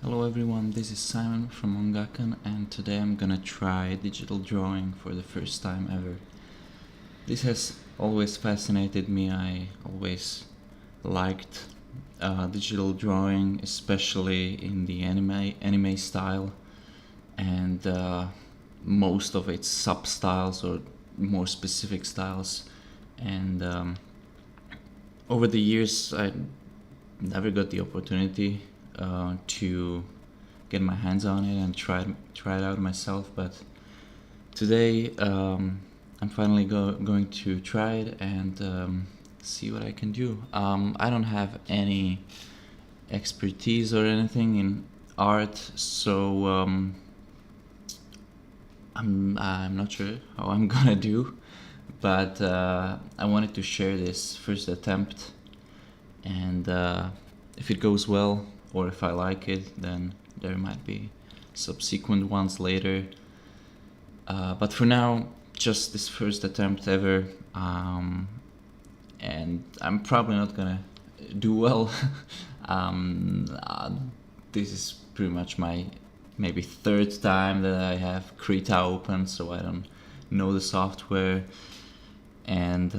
Hello everyone, this is Simon from Ongakan, and today I'm gonna try digital drawing for the first time ever. This has always fascinated me. I always liked digital drawing, especially in the anime style, and most of its sub styles or more specific styles. And over the years, I never got the opportunity to get my hands on it and try it out myself. But today, I'm finally going to try it and see what I can do. I don't have any expertise or anything in art, so I'm not sure how I'm gonna do. But I wanted to share this first attempt, and if it goes well or if I like it, then there might be subsequent ones later. But for now, just this first attempt ever, and I'm probably not gonna do well. This is pretty much my maybe third time that I have Krita open, so I don't know the software. And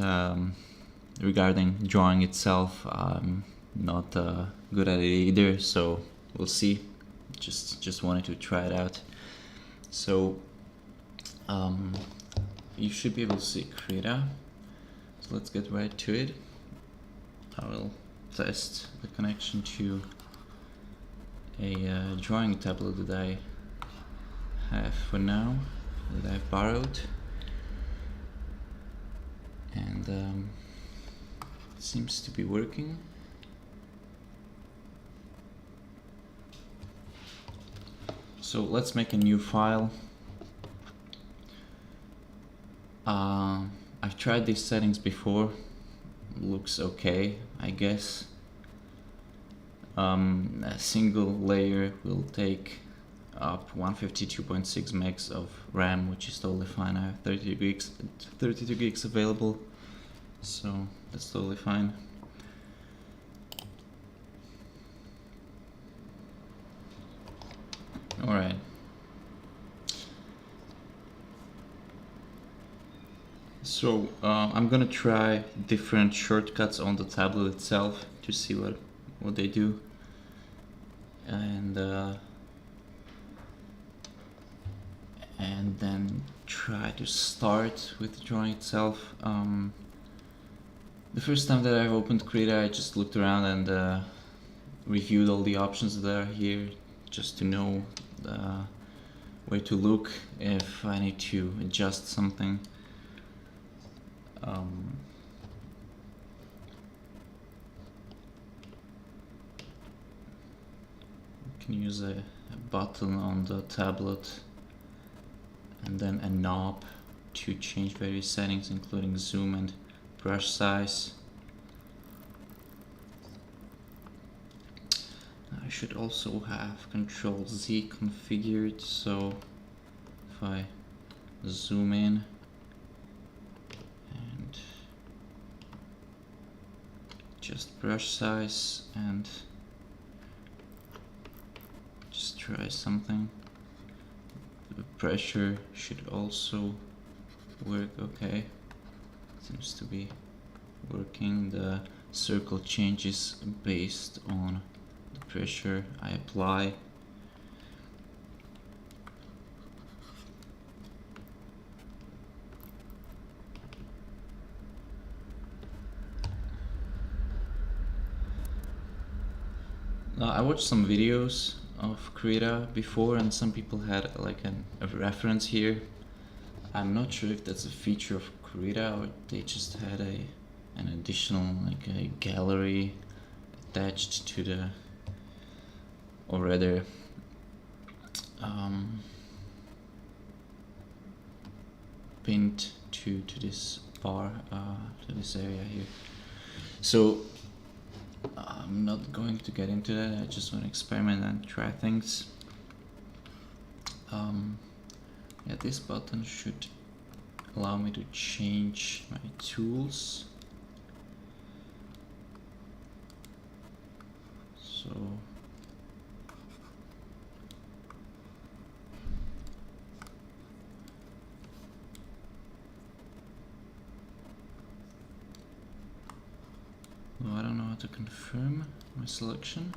regarding drawing itself, I'm not good at it either, so we'll see. Just wanted to try it out. So you should be able to see Krita. So let's get right to it. I will test the connection to a drawing tablet that I have for now, that I've borrowed. And it seems to be working. So let's make a new file. I've tried these settings before. Looks okay, I guess. A single layer will take up 152.6 megs of RAM, which is totally fine. I have 32 gigs available, so that's totally fine. Alright. So I'm gonna try different shortcuts on the tablet itself to see what they do, and then try to start with the drawing itself. The first time that I opened Krita, I just looked around and reviewed all the options that are here, just to know where to look if I need to adjust something. You can use a button on the tablet and then a knob to change various settings, including zoom and brush size. I should also have Control Z configured, so if I zoom in and just brush size and just try something, the pressure should also work okay. Seems to be working. The circle changes based on the pressure I apply. I watched some videos of Krita before, and some people had like a reference here. I'm not sure if that's a feature of Krita or they just had an additional, like a gallery attached to the, or rather pinned to this bar, to this area here. So I'm not going to get into that. I just want to experiment and try things. Yeah, this button should allow me to change my tools. So confirm my selection.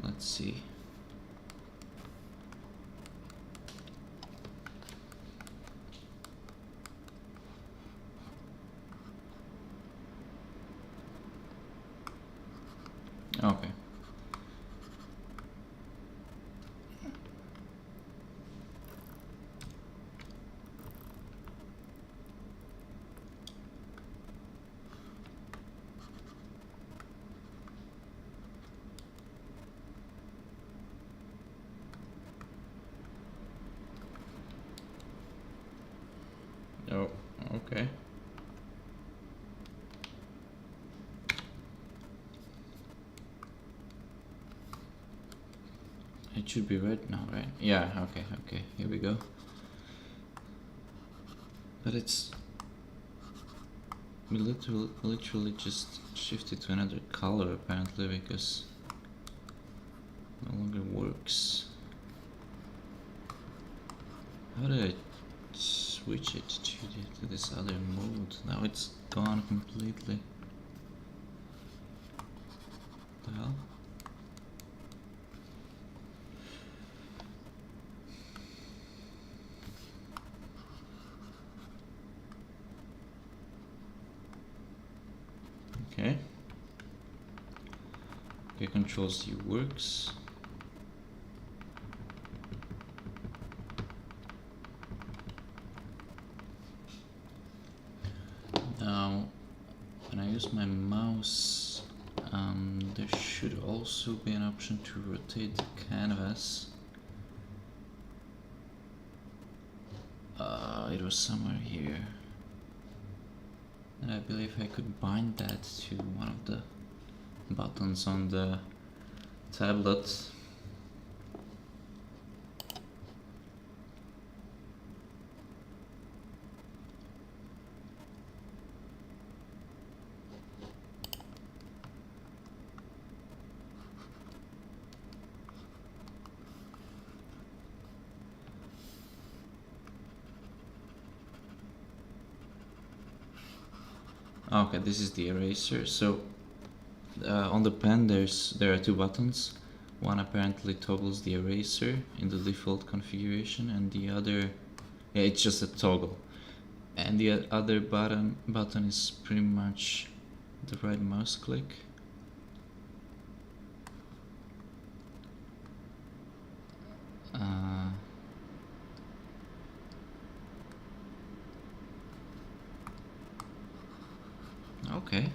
Let's see. Okay. Oh, okay. It should be red now, right? Yeah, okay, here we go. But it's... we literally just shifted to another color apparently because it no longer works. How did I switch it to this other mode? Now it's gone completely. What the hell? Okay. Okay, Control C works. Now, when I use my mouse, there should also be an option to rotate the canvas. It was somewhere here. And I believe I could bind that to one of the buttons on the tablet. Okay, this is the eraser. So on the pen there are two buttons. One apparently toggles the eraser in the default configuration, and the other, yeah, it's just a toggle. And the other button is pretty much the right mouse click. Okay.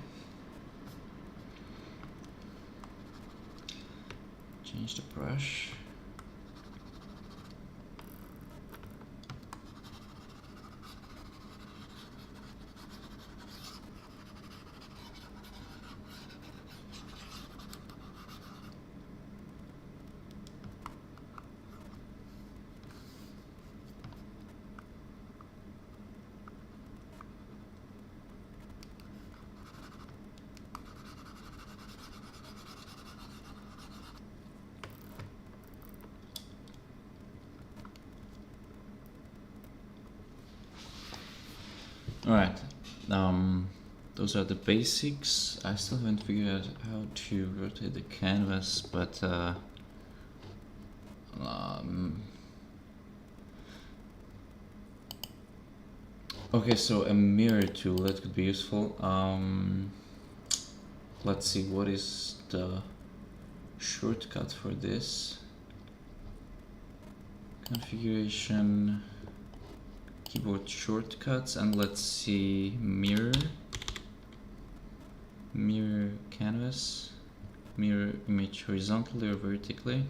Change the brush. Alright, those are the basics. I still haven't figured out how to rotate the canvas, but okay, so a mirror tool, that could be useful. Let's see, what is the shortcut for this? Configuration, keyboard shortcuts, and let's see, mirror canvas, mirror image horizontally or vertically.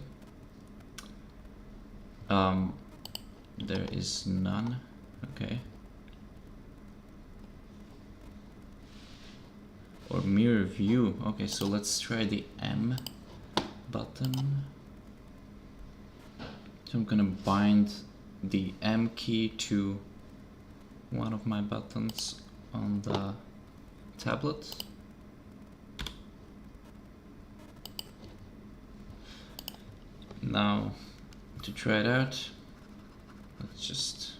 There is none. Okay. Or mirror view. Okay, so let's try the M button. So I'm gonna bind the M key to one of my buttons on the tablet. Now, to try it out, let's just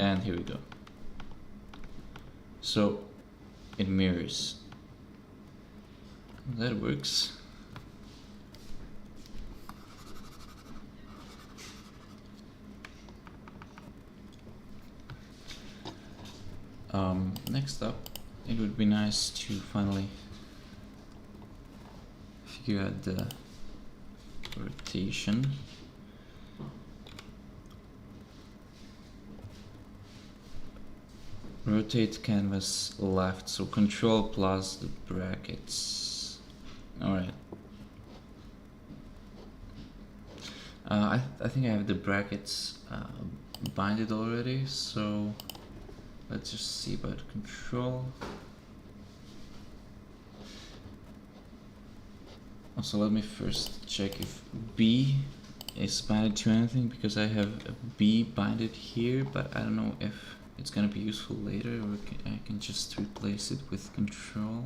and here we go. So it mirrors. That works. Next up, it would be nice to finally figure out the rotation. Rotate canvas left, so control plus the brackets. Alright. I think I have the brackets binded already, so let's just see about control. Also, let me first check if B is binded to anything, because I have a B binded here, but I don't know if it's gonna be useful later, or I can just replace it with control.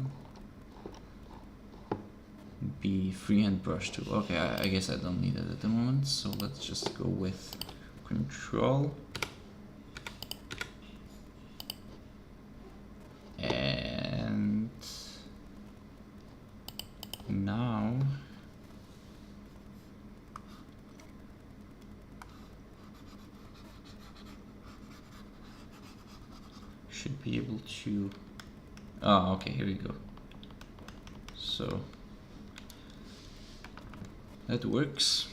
B freehand brush tool. Okay, I guess I don't need it at the moment, so let's just go with control. And now should be able to, oh, okay, here we go. So that works.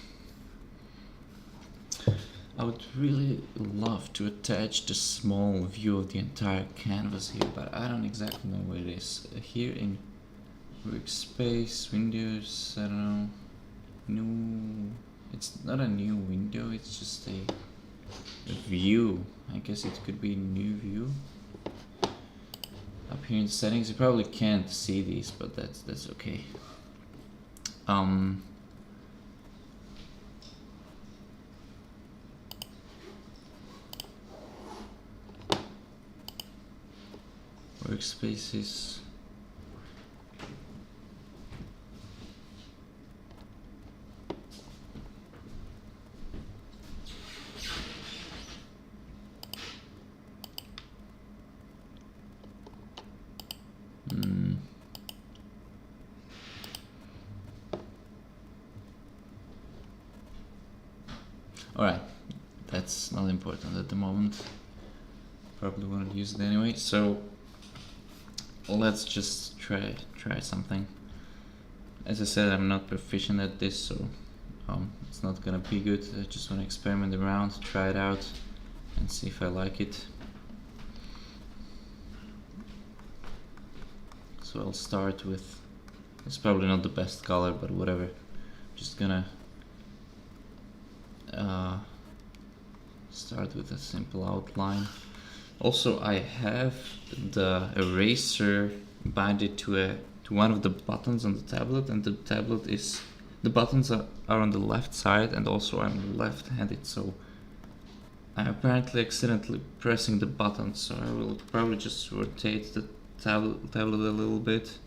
I would really love to attach the small view of the entire canvas here, but I don't exactly know where it is. Here in workspace, windows, I don't know, new, it's not a new window, it's just a view. I guess it could be a new view. Up here in settings, you probably can't see these, but that's okay. Workspaces. Alright, that's not important at the moment. Probably won't use it anyway, so let's just try something. As I said, I'm not proficient at this, so it's not gonna be good. I just want to experiment around, try it out, and see if I like it. So I'll start with, it's probably not the best color, but whatever. Just gonna start with a simple outline. Also, I have the eraser binded to one of the buttons on the tablet, and the buttons are on the left side, and also I'm left-handed, so I'm apparently accidentally pressing the button, so I will probably just rotate the tablet a little bit.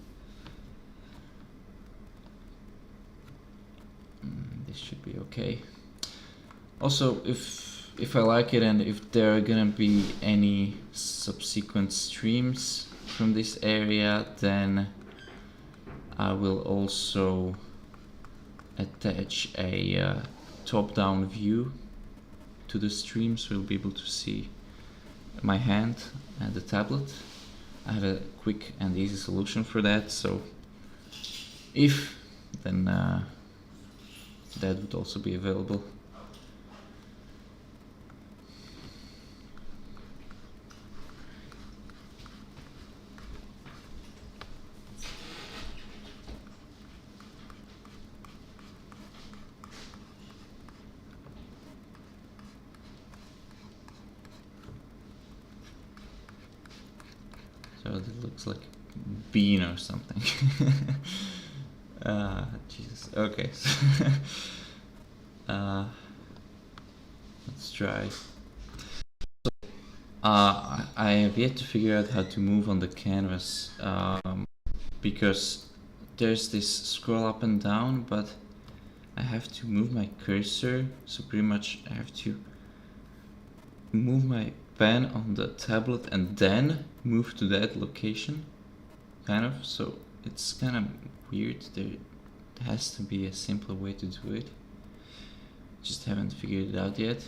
This should be okay. Also, if I like it, and if there are gonna be any subsequent streams from this area, then I will also attach a top-down view to the stream, so you'll be able to see my hand and the tablet. I have a quick and easy solution for that, so if, then that would also be available. looks like bean or something. Jesus. Okay. Let's try. I have yet to figure out how to move on the canvas, because there's this scroll up and down, but I have to move my cursor, so pretty much I have to move my pen on the tablet and then move to that location, kind of. So it's kind of weird. There has to be a simpler way to do it. Just haven't figured it out yet.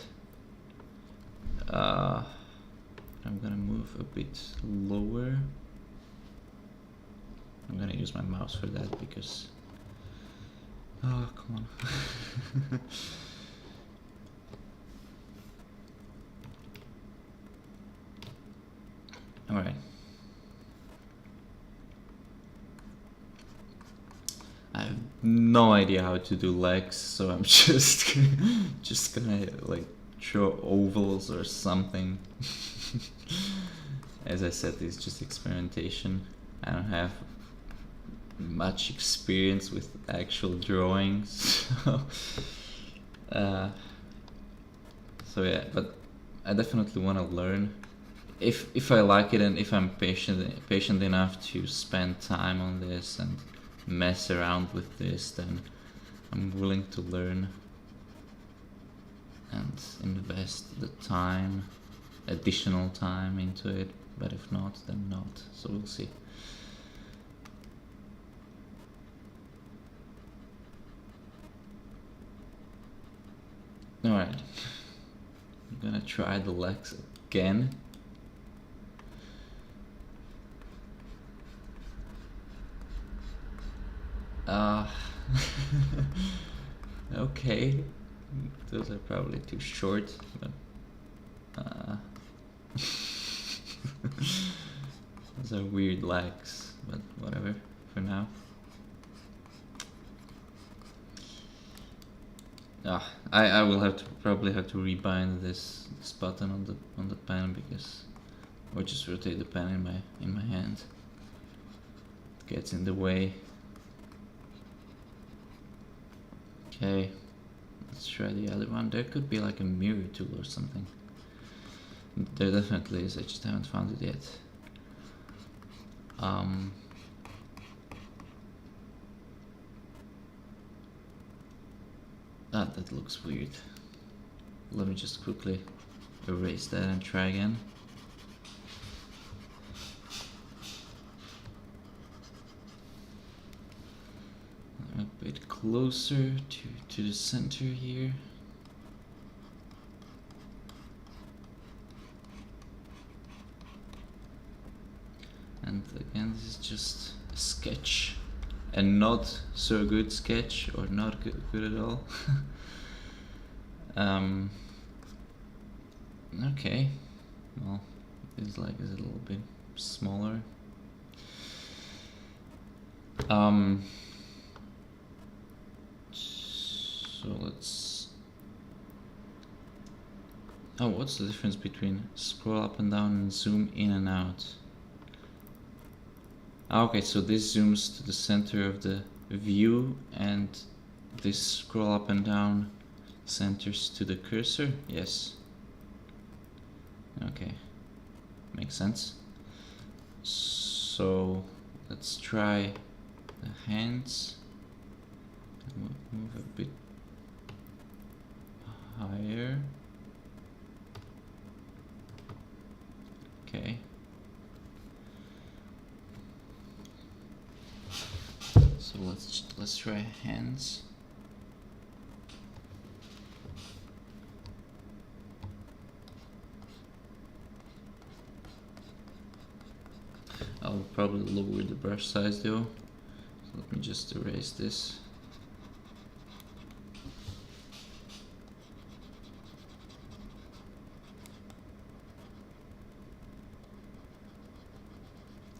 I'm gonna move a bit lower. I'm gonna use my mouse for that because... Oh, come on. Alright. I have no idea how to do legs, so I'm just gonna like draw ovals or something. As I said, it's just experimentation. I don't have much experience with actual drawings, so yeah, but I definitely want to learn. If I like it and if I'm patient enough to spend time on this and mess around with this, then I'm willing to learn and invest the time, additional time into it. But if not, then not. So we'll see. Alright, I'm gonna try the legs again. Okay, those are probably too short, but those are weird legs, but whatever for now. I will probably have to rebind this button on the pen, because, or just rotate the pen in my hand. It gets in the way. Okay, let's try the other one. There could be like a mirror tool or something. There definitely is, I just haven't found it yet. That looks weird. Let me just quickly erase that and try again. A bit closer to the center here. And again, this is just a sketch, and not so good sketch, or not good at all. Okay, well, this leg is a little bit smaller. So let's... Oh, what's the difference between scroll up and down and zoom in and out? Okay, so this zooms to the center of the view, and this scroll up and down centers to the cursor. Yes. Okay, makes sense. So let's try the hands. Move a bit higher. Okay. So let's try hands. I'll probably lower the brush size though. So let me just erase this.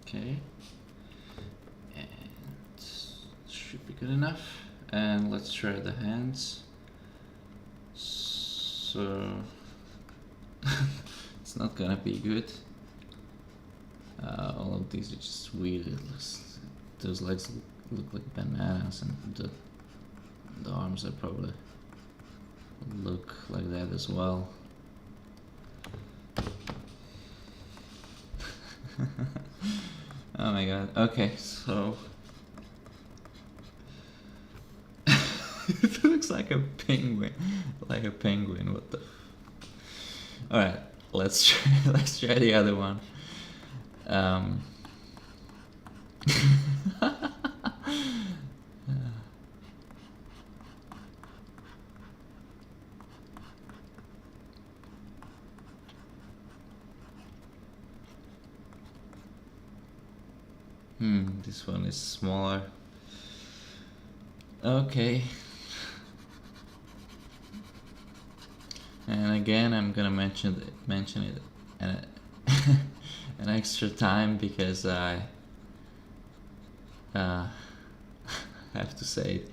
Okay. And should be good enough. And let's try the hands. So it's not gonna be good. All of these are just weird. Those legs look like bananas, and the arms are probably look like that as well. Oh my god. Okay, so it looks like a penguin. Like a penguin. What the? Alright, let's try the other one. This one is smaller. Okay. And again, I'm gonna mention it an an extra time because I have to say it.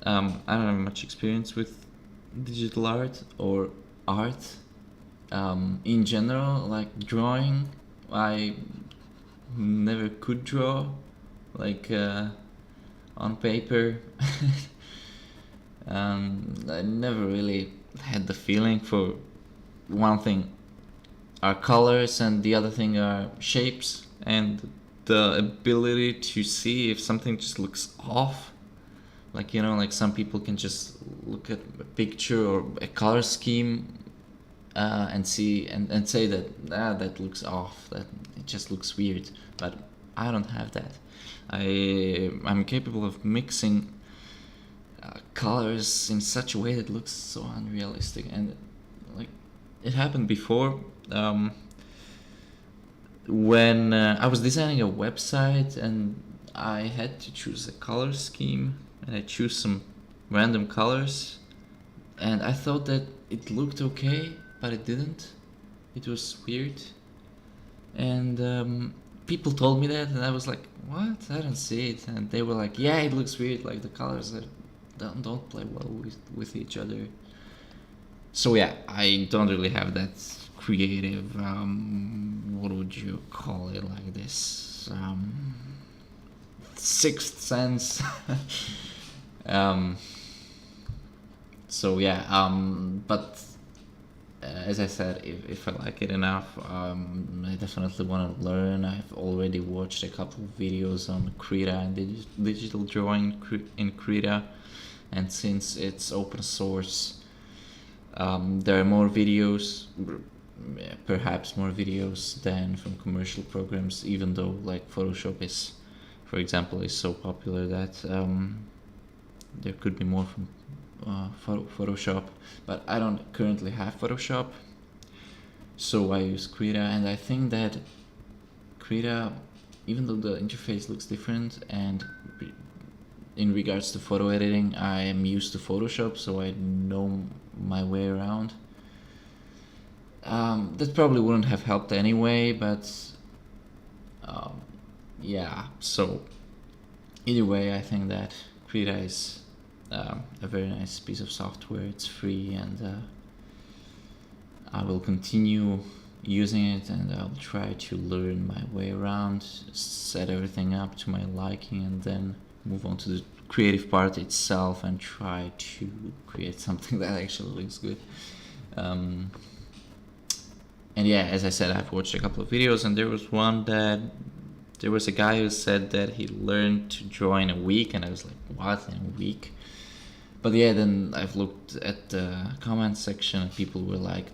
I don't have much experience with digital art or art in general, like drawing. I never could draw like on paper. I never really had the feeling. For one thing are colors, and the other thing are shapes, and the ability to see if something just looks off. Like, you know, like some people can just look at a picture or a color scheme and see and say that that looks off, that it just looks weird. But I don't have that. I'm capable of mixing colors in such a way that looks so unrealistic, and like it happened before when I was designing a website, and I had to choose a color scheme, and I chose some random colors, and I thought that it looked okay, but it didn't. It was weird, and people told me that, and I was like, what? I don't see it. And they were like, yeah, it looks weird, like the colors don't play well with each other. So yeah, I don't really have that creative, what would you call it, like this sixth sense. So yeah, but as I said, if I like it enough, I definitely want to learn. I've already watched a couple of videos on Krita and digital drawing in Krita, and since it's open source, there are more videos, perhaps more videos than from commercial programs, even though like Photoshop is, for example, is so popular that there could be more from Photoshop, but I don't currently have Photoshop, so I use Krita. And I think that Krita, even though the interface looks different, and in regards to photo editing, I am used to Photoshop, so I know my way around. That probably wouldn't have helped anyway, but yeah, so either way, I think that Krita is a very nice piece of software. It's free, and I will continue using it, and I'll try to learn my way around, set everything up to my liking, and then move on to the creative part itself and try to create something that actually looks good. And yeah, as I said, I've watched a couple of videos, and there was a guy who said that he learned to draw in a week, and I was like, what, in a week? But yeah, then I've looked at the comment section, and people were like,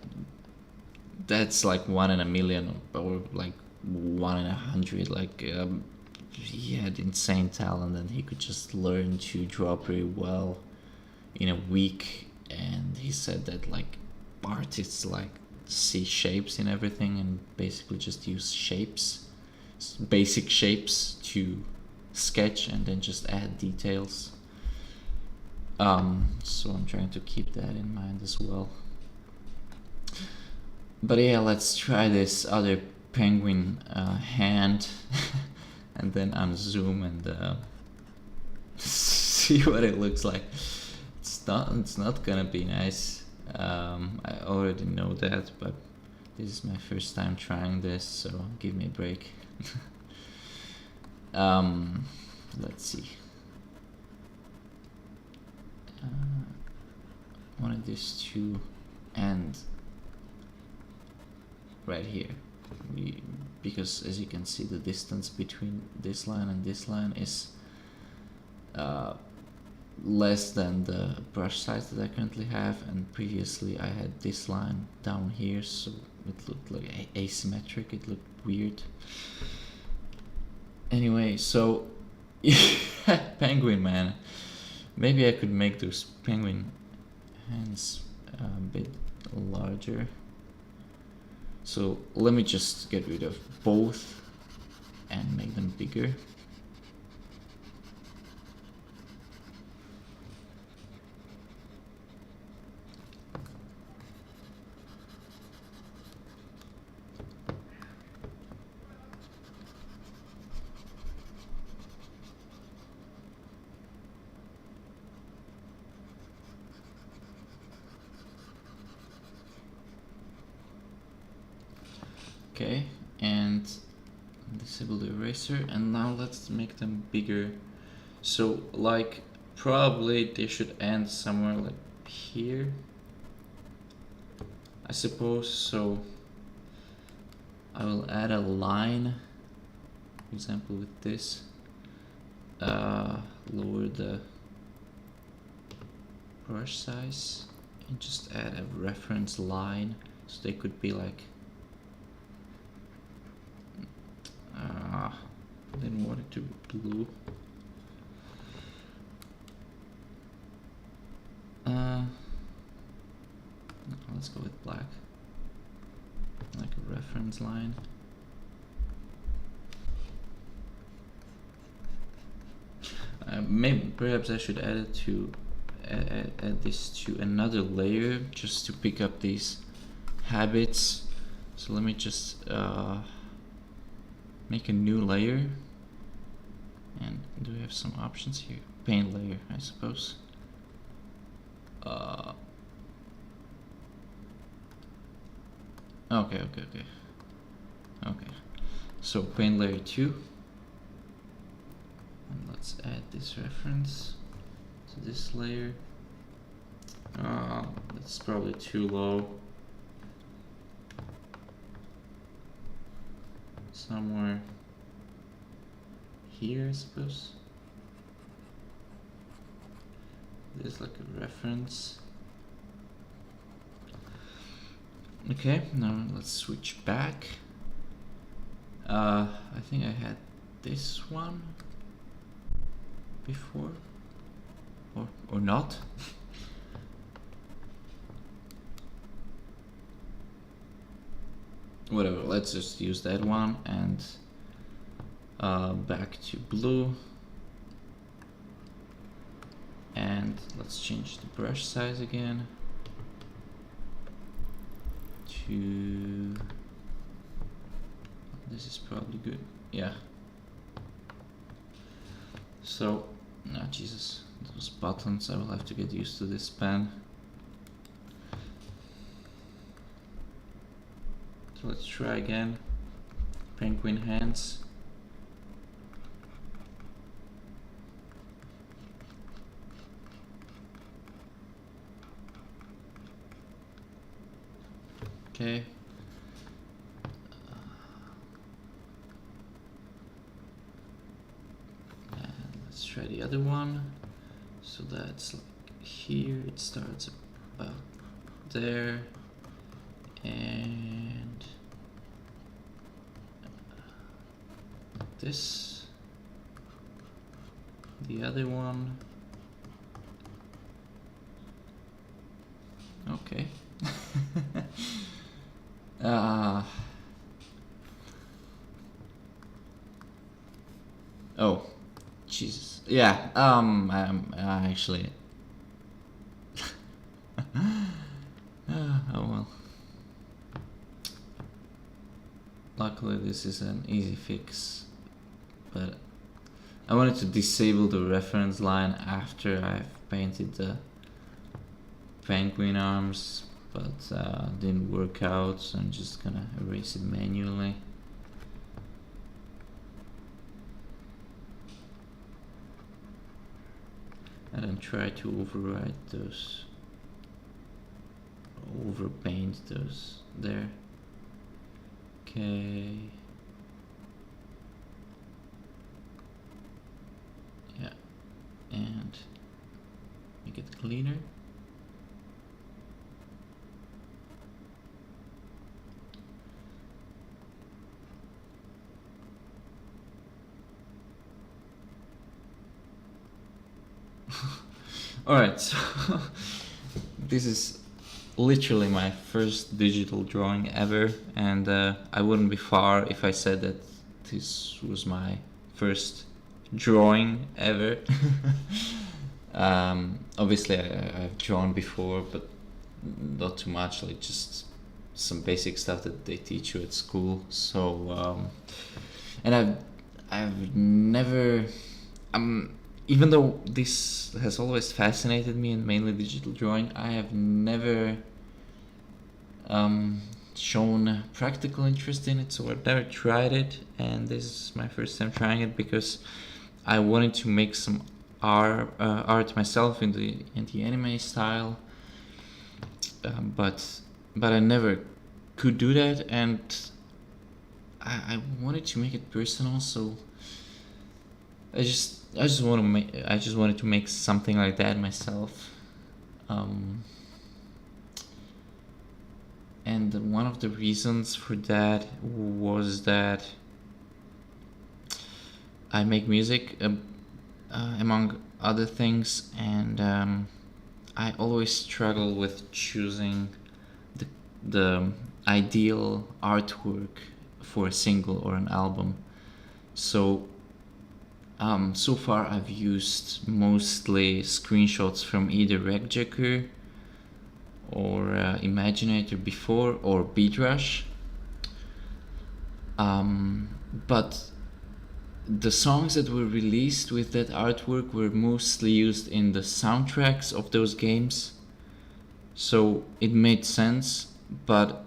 that's like 1 in a million, or like 1 in 100. Like he had insane talent, and he could just learn to draw pretty well in a week. And he said that like artists like see shapes in everything, and basically just use shapes, basic shapes, to sketch, and then just add details. So I'm trying to keep that in mind as well. But yeah, let's try this other penguin hand and then unzoom and see what it looks like. It's not gonna be nice. I already know that, but This is my first time trying this, so give me a break. Let's see. Wanted this to end right here. Because as you can see, the distance between this line and this line is less than the brush size that I currently have, and previously I had this line down here, so it looked like asymmetric, it looked weird. Anyway, so penguin man, maybe I could make those penguin hands a bit larger. So let me just get rid of both and make them bigger. Okay, and disable the eraser, and now let's make them bigger. So like probably they should end somewhere like here, I suppose. So I will add a line, for example with this, lower the brush size and just add a reference line, so they could be like I didn't want it to be blue. No, let's go with black, like a reference line. Maybe perhaps I should add it to add this to another layer just to pick up these habits. So let me just make a new layer, and do we have some options here? Paint layer, I suppose. Okay. So paint layer 2, and let's add this reference to this layer. That's probably too low. Somewhere here, I suppose. There's like a reference. Okay, now let's switch back. I think I had this one before, or not. Whatever, let's just use that one, and back to blue, and let's change the brush size again to, this is probably good, yeah. So, Jesus, those buttons, I will have to get used to this pen. So let's try again. Penguin hands. Okay. And let's try the other one. So that's like here, it starts about there, and this, the other one. Okay. Oh, Jesus. Yeah. I actually. Oh well. Luckily, this is an easy fix, but I wanted to disable the reference line after I've painted the penguin arms, but didn't work out, so I'm just gonna erase it manually. And then try to override those, overpaint those there. Okay. Yeah, and make it cleaner. Alright, so this is literally my first digital drawing ever, and I wouldn't be far if I said that this was my first drawing ever. Obviously I've drawn before, but not too much, like just some basic stuff that they teach you at school. So and I've never even though this has always fascinated me, and mainly digital drawing, I have never shown practical interest in it, so I've never tried it, and this is my first time trying it because I wanted to make some art myself in the anime style, but I never could do that, and I wanted to make it personal, so I just wanted to make something like that myself, and one of the reasons for that was that I make music, among other things, and I always struggle with choosing the ideal artwork for a single or an album. So so far I've used mostly screenshots from either Regjacker or Imaginator before, or Beatrush, but the songs that were released with that artwork were mostly used in the soundtracks of those games, so it made sense. But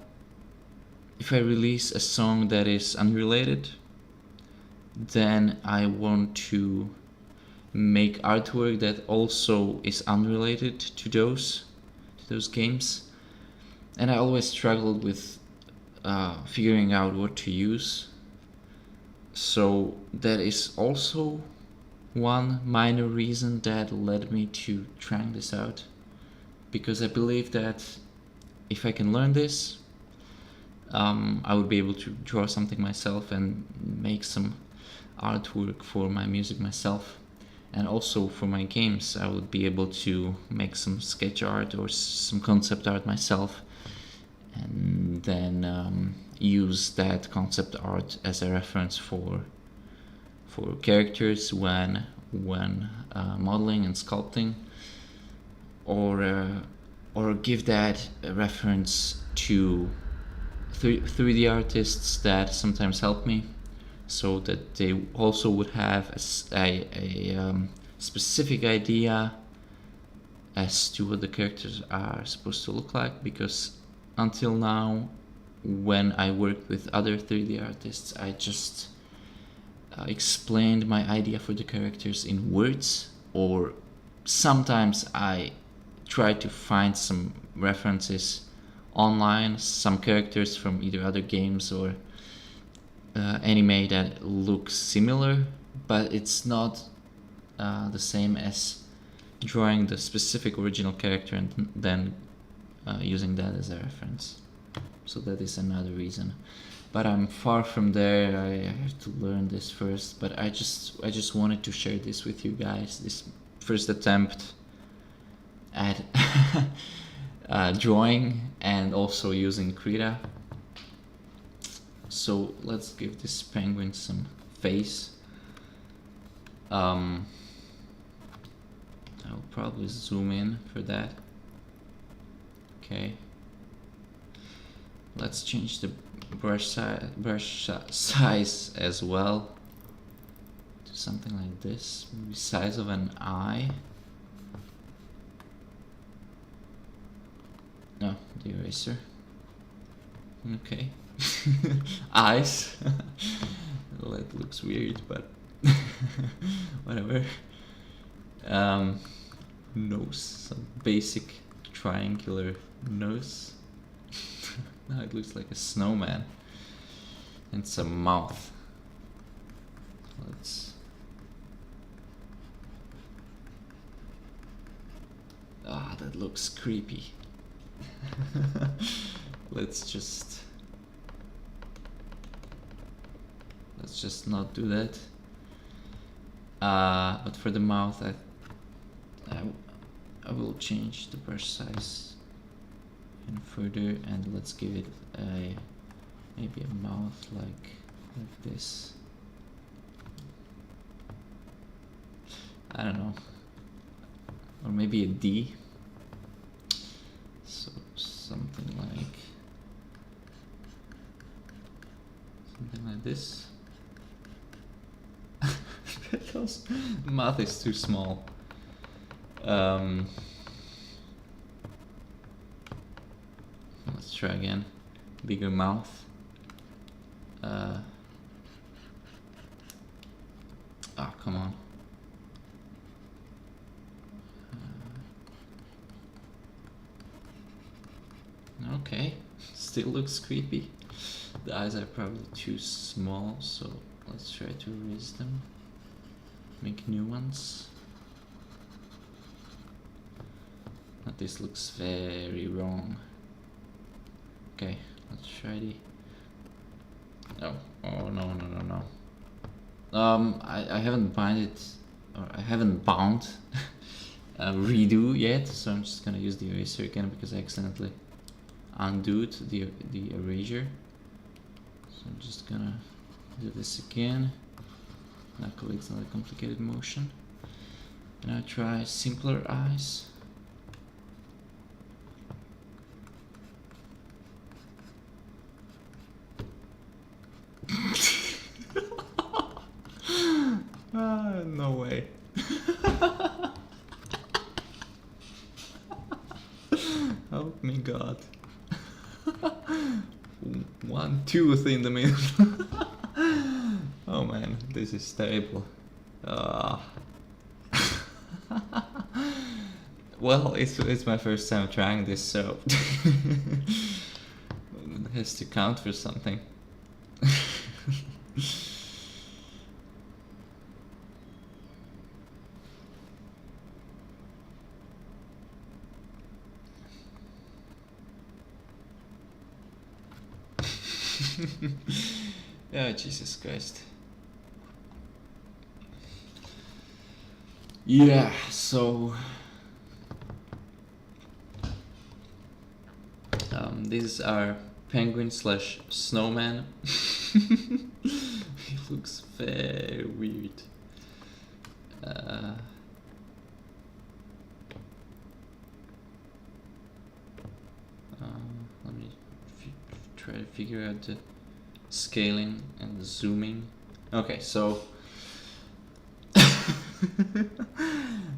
if I release a song that is unrelated, then I want to make artwork that also is unrelated to those games, and I always struggled with figuring out what to use. So that is also one minor reason that led me to trying this out, because I believe that if I can learn this, I would be able to draw something myself and make some artwork for my music myself, and also for my games I would be able to make some sketch art or some concept art myself, and then use that concept art as a reference for characters when modeling and sculpting, or give that a reference to 3D artists that sometimes help me, so that they also would have a specific idea as to what the characters are supposed to look like. Because until now, when I worked with other 3D artists, I just explained my idea for the characters in words, or sometimes I tried to find some references online, some characters from either other games or anime that looks similar, but it's not the same as drawing the specific original character and then using that as a reference. So that is another reason, but I'm far from there. I have to learn this first, but I just wanted to share this with you guys, this first attempt at drawing and also using Krita. So let's give this penguin some face. I'll probably zoom in for that. Okay. Let's change the brush size as well to something like this, maybe size of an eye. No, the eraser. Okay. Eyes. That looks weird, but whatever. Nose, some basic triangular nose. Now it looks like a snowman. And some mouth. Let's... Ah, that looks creepy. Let's just not do that. But for the mouth, I will change the brush size and further, and let's give it maybe a mouth like this. I don't know, or maybe a D. So something like this. Mouth is too small. Let's try again. Bigger mouth. Come on. Okay, still looks creepy. The eyes are probably too small, so let's try to erase them. Make new ones. But this looks very wrong. Okay, let's try the... Oh no. I haven't bound redo yet, so I'm just gonna use the eraser again because I accidentally undid the erasure. So I'm just gonna do this again. Luckily it's not a complicated motion. And I'll try simpler eyes. No way. Help me, God. One tooth in the middle. Oh man, this is terrible. Well, it's my first time trying this, so it has to count for something. Oh, Jesus Christ. Yeah, so these are penguin slash snowman. He looks very weird. Let me try to figure out the scaling and zooming. Okay, so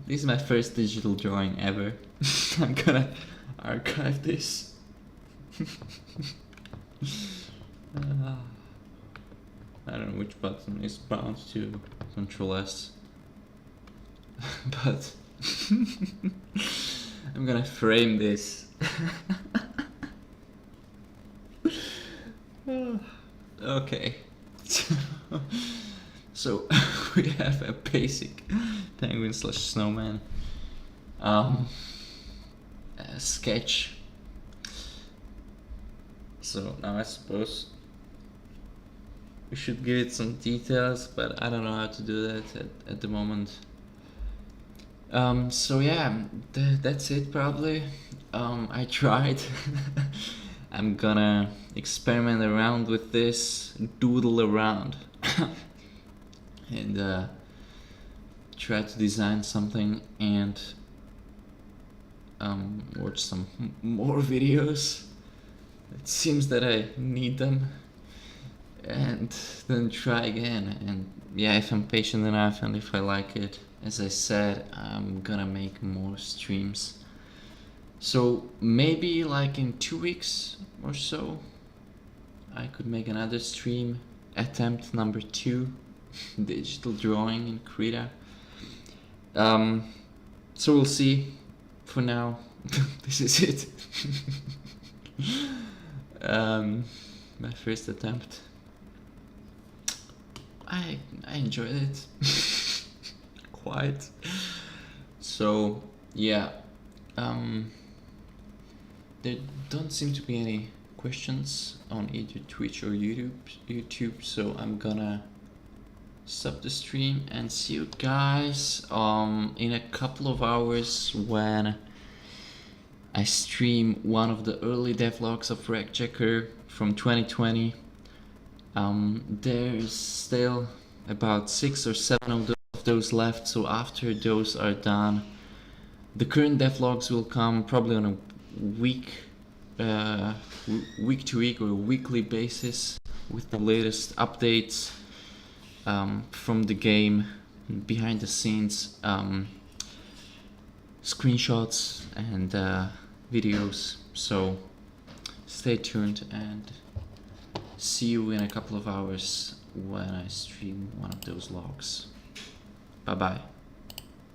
this is my first digital drawing ever. I'm gonna archive this. I don't know which button is bound to Control S, but I'm gonna frame this. Okay, so we have a basic penguin slash snowman sketch. So now I suppose we should give it some details, but I don't know how to do that at the moment. So yeah, that's it probably. I tried. I'm gonna experiment around with this, doodle around, and try to design something and watch some more videos. It seems that I need them, and then try again. And yeah, if I'm patient enough and if I like it, as I said, I'm gonna make more streams So maybe like in 2 weeks or so, I could make another stream, attempt number 2, digital drawing in Krita. So we'll see. For now, this is it. My first attempt. I enjoyed it quite. So yeah, there don't seem to be any questions on either Twitch or YouTube, so I'm gonna stop the stream and see you guys in a couple of hours when I stream one of the early devlogs of Wreckchecker from 2020. There's still about 6 or 7 of those left, so after those are done, the current devlogs will come probably on a week to week or weekly basis with the latest updates from the game, behind the scenes screenshots and videos. So stay tuned and see you in a couple of hours when I stream one of those logs. Bye bye.